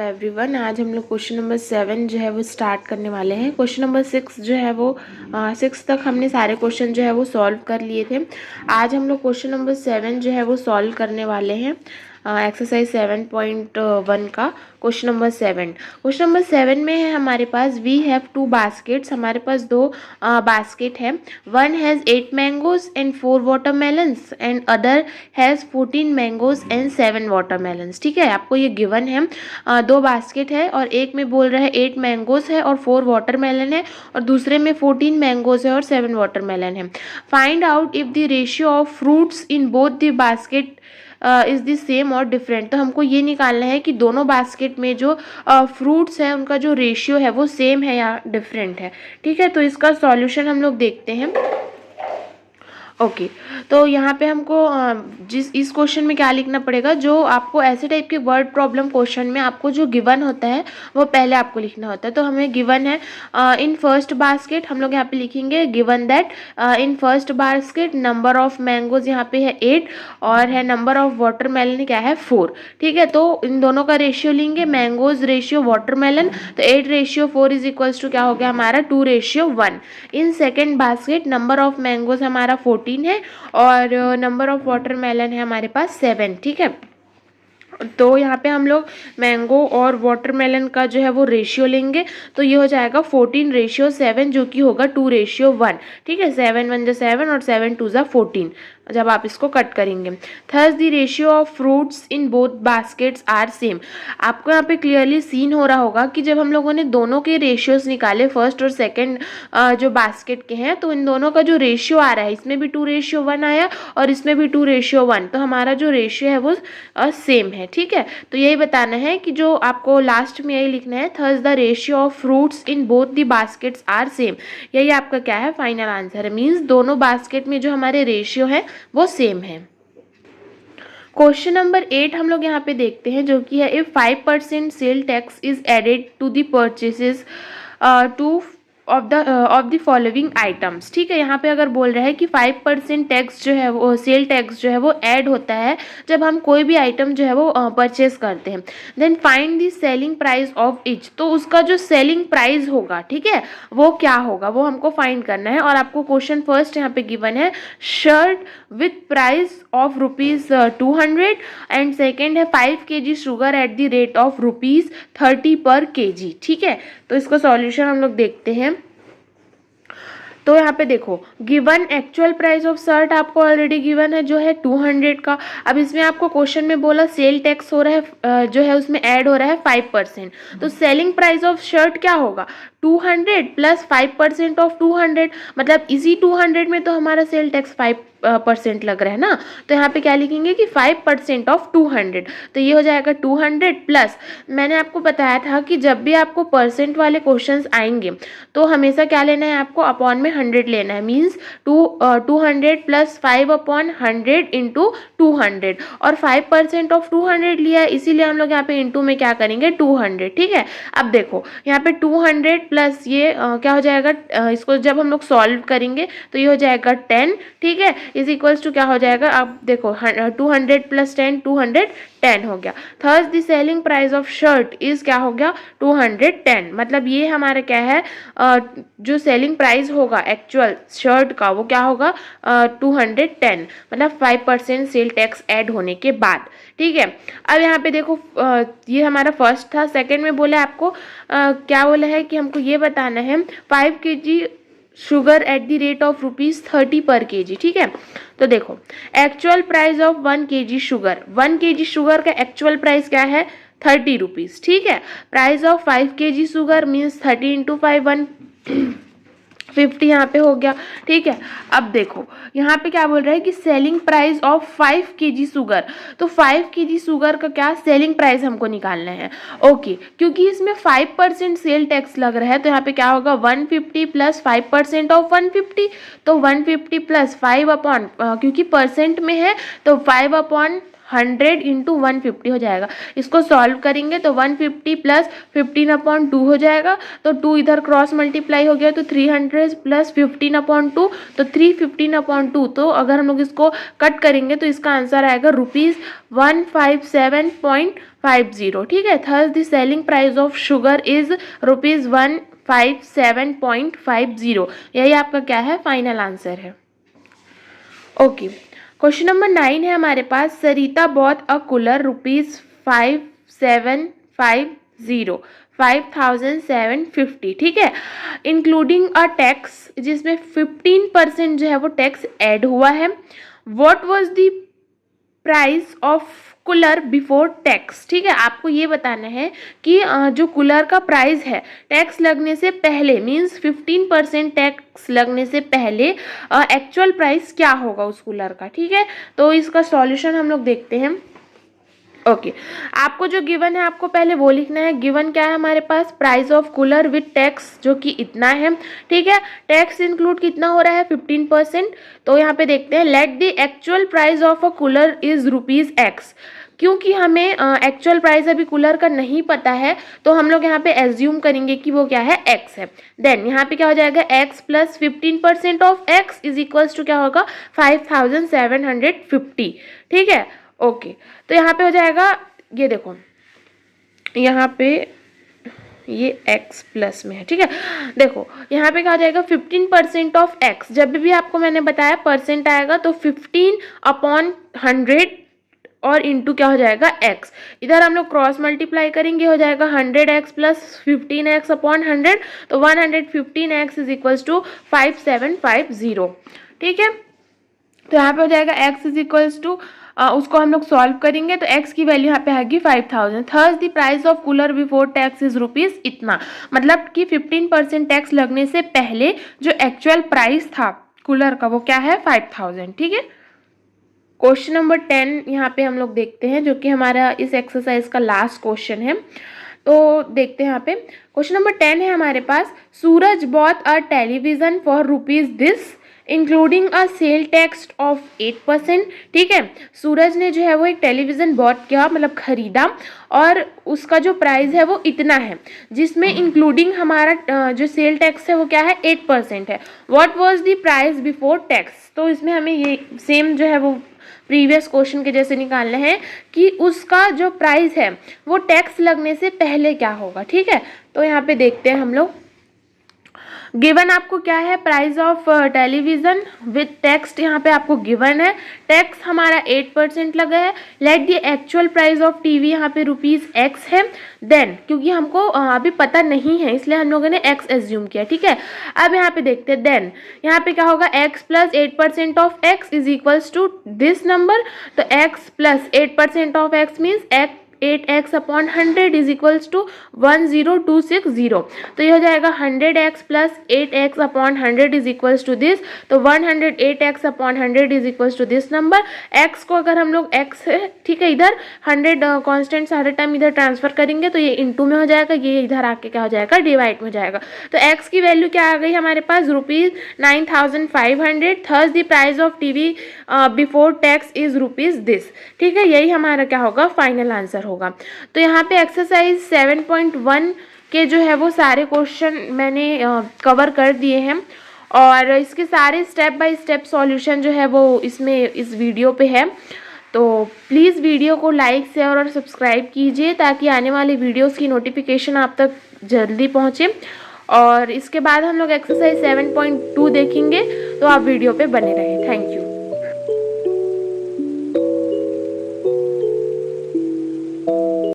Everyone, आज हम लोग क्वेश्चन नंबर 7 जो है वो स्टार्ट करने वाले हैं। क्वेश्चन नंबर 6 जो है वो 6 तक हमने सारे क्वेश्चन जो है वो सॉल्व कर लिए थे। आज हम लोग क्वेश्चन नंबर 7 जो है वो सॉल्व करने वाले हैं। एक्सरसाइज 7.1 का क्वेश्चन नंबर 7। क्वेश्चन नंबर 7 में है हमारे पास वी हैव 2 बास्केट्स। हमारे पास दो बास्केट है। One has 8 mangoes and 4 watermelons and other has 14 mangoes and 7 watermelons. ठीक है, आपको ये गिवन है। दो बास्केट है और एक में बोल रहा है 8 मैंगोज है और 4 वाटरमेलन है और दूसरे में 14 मैंगोज है और 7 वाटरमेलन है। Find out if the ratio of fruits in both the basket is the same और डिफरेंट। तो हमको ये निकालना है कि दोनों बास्केट में जो फ्रूट्स है उनका जो रेशियो है वो सेम है या डिफरेंट है। ठीक है, तो इसका सॉल्यूशन हम लोग देखते हैं। ओके, तो यहाँ पे हमको इस क्वेश्चन में क्या लिखना पड़ेगा, जो आपको ऐसे टाइप के वर्ड प्रॉब्लम क्वेश्चन में आपको जो गिवन होता है वो पहले आपको लिखना होता है। तो हमें गिवन है इन फर्स्ट बास्केट, हम लोग यहाँ पे लिखेंगे given that in first basket number of mangoes यहाँ पे है 8 और है नंबर ऑफ वाटरमेलन क्या है 4। ठीक है, तो इन दोनों का रेशियो लेंगे, मैंगोज रेशियो वाटरमेलन, तो 8/4 इज इक्वल्स टू क्या हो गया हमारा 2/1। In second basket number of mangoes हमारा 14 है और नंबर ऑफ वाटरमेलन है हमारे पास 7। ठीक है, तो यहाँ पे हम लोग मैंगो और वाटरमेलन का जो है वो रेशियो लेंगे, तो ये हो जाएगा 14/7 जो कि होगा 2/1। ठीक है, 7 1 7 और 7 2 14 जब आप इसको कट करेंगे। Thus the ratio of fruits in both baskets are same. आपको यहाँ पे क्लियरली सीन हो रहा होगा कि जब हम लोगों ने दोनों के रेशियोज निकाले फर्स्ट और सेकंड जो बास्केट के हैं, तो इन दोनों का जो रेशियो आ रहा है, इसमें भी 2/1 आया और इसमें भी 2/1, तो हमारा जो रेशियो है वो सेम है। ठीक है, तो यही बताना है कि जो आपको लास्ट में यही लिखना है, thus the ratio of fruits in both the baskets are same. यही आपका क्या है फाइनल आंसर है, मीन्स दोनों बास्केट में जो हमारे रेशियो है वो सेम है। क्वेश्चन नंबर 8 हम लोग यहाँ पे देखते हैं, जो कि है if 5% sale tax is added to the purchases two of the following items. ठीक है, यहाँ पे अगर बोल रहा है कि 5% टैक्स जो है वो सेल टैक्स जो है वो ऐड होता है जब हम कोई भी आइटम जो है वो परचेस करते हैं। Then find the selling price of each. तो उसका जो सेलिंग प्राइस होगा, ठीक है, वो क्या होगा वो हमको फाइंड करना है। और आपको क्वेश्चन फर्स्ट यहाँ पे गिवन है shirt with price of ₹200 and second है 5 kg sugar at the rate of ₹30 पर kg। ठीक है, तो इसका सॉल्यूशन हम लोग देखते हैं। तो यहाँ पे देखो given actual price of shirt आपको ऑलरेडी गिवन है जो है 200 का। अब इसमें आपको क्वेश्चन में बोला सेल टैक्स हो रहा है जो है उसमें ऐड हो रहा है 5%। तो सेलिंग प्राइस ऑफ शर्ट क्या होगा 200 प्लस 5% ऑफ 200, मतलब इसी 200 में तो हमारा सेल टैक्स 5% लग रहा है ना। तो यहाँ पे क्या लिखेंगे कि 5% ऑफ 200, तो ये हो जाएगा 200 प्लस, मैंने आपको बताया था कि जब भी आपको परसेंट वाले क्वेश्चंस आएंगे तो हमेशा क्या लेना है आपको अपॉन में 100 लेना है, मीन्स 200 प्लस 5/100 इंटू 200 और 5% ऑफ 200 लिया है, इसीलिए हम लोग यहाँ पे इंटू में क्या करेंगे 200। ठीक है, अब देखो यहाँ पे 200 प्लस ये क्या हो जाएगा, इसको जब हम लोग सॉल्व करेंगे तो ये हो जाएगा 10। ठीक है, इज इक्वल्स टू क्या हो जाएगा, अब देखो 200 प्लस 10 210 हो गया। Thus the selling price of shirt is क्या हो गया 210, मतलब ये हमारा क्या है जो सेलिंग प्राइस होगा एक्चुअल शर्ट का वो क्या होगा 210, मतलब 5% सेल टैक्स ऐड होने के बाद। ठीक है, अब यहाँ पे देखो ये हमारा फर्स्ट था। सेकंड में बोला आपको क्या बोला है कि हमको ये बताना है 5 kg sugar at the rate of ₹30 पर kg। ठीक है, तो देखो actual price of 1 kg sugar, 1 kg sugar का एक्चुअल प्राइस क्या है 30 रुपीज़। ठीक है, price of 5 kg sugar means 30 into 5 150 यहाँ पे हो गया। ठीक है, अब देखो यहाँ पे क्या बोल रहा है कि selling price of 5 kg sugar, तो 5 kg शुगर का क्या सेलिंग प्राइस हमको निकालना है। ओके, क्योंकि इसमें 5% सेल टैक्स लग रहा है तो यहाँ पे क्या होगा 150 प्लस 5% ऑफ 150, तो 150 प्लस 5 अपॉन क्योंकि परसेंट में है तो 5/150 100 इंटू 150 हो जाएगा। इसको सॉल्व करेंगे तो 150 प्लस 15/2 हो जाएगा, तो 2 इधर क्रॉस मल्टीप्लाई हो गया तो 300 प्लस 15/2 तो 315/2। तो अगर हम लोग इसको कट करेंगे तो इसका आंसर आएगा ₹157.50। ठीक है, thus the selling price of sugar is ₹157.50। यही आपका क्या है, फाइनल आंसर है। ओके, क्वेश्चन नंबर 9 है हमारे पास। सरिता बॉट अ कूलर ₹5750 5750। ठीक है, इंक्लूडिंग अ टैक्स, जिसमें 15% जो है वो टैक्स ऐड हुआ है। What was the price of cooler before tax. ठीक है, आपको ये बताना है कि जो कूलर का प्राइस है टैक्स लगने से पहले, मींस 15% टैक्स लगने से पहले एक्चुअल प्राइस क्या होगा उस कूलर का। ठीक है, तो इसका सॉल्यूशन हम लोग देखते हैं। ओके, आपको जो गिवन है आपको पहले वो लिखना है। गिवन क्या है हमारे पास, price of cooler with tax जो कि इतना है। ठीक है, टैक्स इंक्लूड कितना हो रहा है, 15%। तो यहाँ पे देखते हैं, let the actual price of a cooler is ₹X। क्योंकि हमें एक्चुअल प्राइस अभी कूलर का नहीं पता है, तो हम लोग यहाँ पे एज्यूम करेंगे कि वो क्या है, x है। देन यहाँ पे क्या हो जाएगा, x plus 15% of x is equals to क्या होगा, 5750। ठीक है, ओके, तो यहाँ पे हो जाएगा, ये देखो यहाँ पे ये x प्लस में है। ठीक है, देखो यहाँ पे क्या हो जाएगा, 15% ऑफ x। जब भी आपको मैंने बताया परसेंट आएगा तो 15/100 और इंटू क्या हो जाएगा, x। इधर हम लोग क्रॉस मल्टीप्लाई करेंगे, हो जाएगा 100x प्लस 15x/100, तो 115x इज इक्वल्स टू 5750। ठीक है, तो यहाँ पे हो जाएगा x इज इक्वल्स टू, उसको हम लोग सॉल्व करेंगे तो x की वैल्यू यहाँ पे आएगी 5000। Thus the price of cooler before tax is ₹, इतना। मतलब कि 15% टैक्स लगने से पहले जो एक्चुअल प्राइस था कूलर का वो क्या है, 5000। ठीक है, क्वेश्चन नंबर 10 यहाँ पे हम लोग देखते हैं, जो कि हमारा इस एक्सरसाइज का लास्ट क्वेश्चन है। तो देखते हैं यहाँ पे, क्वेश्चन नंबर 10 है हमारे पास। Suraj bought a television for ₹this including a sale tax of 8%। ठीक है, सूरज ने जो है वो एक टेलीविज़न बॉट किया, मतलब खरीदा, और उसका जो प्राइस है वो इतना है, जिसमें इंक्लूडिंग हमारा जो सेल टैक्स है वो क्या है, 8% है। What was the price before tax. तो इसमें हमें ये सेम जो है वो प्रीवियस क्वेश्चन के जैसे निकालना है कि उसका जो प्राइस है वो टैक्स लगने से पहले क्या होगा। ठीक है, तो यहाँ पे देखते हैं हम लोग, गिवन आपको क्या है, price of television with tax यहाँ पे आपको गिवन है, टैक्स हमारा 8% लगा है। Let the actual price of TV यहाँ पे ₹x है। देन क्योंकि हमको अभी पता नहीं है इसलिए हम लोगों ने x एज्यूम किया। ठीक है, अब यहाँ पे देखते हैं, देन यहाँ पे क्या होगा, x plus 8% of x is equals to this number. तो x plus 8% of x means 8x/100 is equals to 10260। तो ये हो जाएगा 100x plus 8x/100 is equals to this. तो 108x/100 is equals to this number. x को अगर हम लोग x है, ठीक है, इधर 100 कॉन्स्टेंट सारे टाइम इधर ट्रांसफर करेंगे तो ये इंटू में हो जाएगा, ये इधर आके क्या हो जाएगा, डिवाइड में हो जाएगा। तो x की वैल्यू क्या आ गई हमारे पास, ₹9500। Thus the price of TV before tax is ₹this। ठीक है, यही हमारा क्या होगा, फाइनल आंसर होगा। तो यहाँ पे एक्सरसाइज 7.1 के जो है वो सारे क्वेश्चन मैंने कवर कर दिए हैं, और इसके सारे स्टेप बाय स्टेप सॉल्यूशन जो है वो इसमें इस वीडियो पे है। तो प्लीज़ वीडियो को लाइक, शेयर और सब्सक्राइब कीजिए ताकि आने वाली वीडियोस की नोटिफिकेशन आप तक जल्दी पहुँचे। और इसके बाद हम लोग एक्सरसाइज 7.2 देखेंगे, तो आप वीडियो पे बने रहें। Thank you.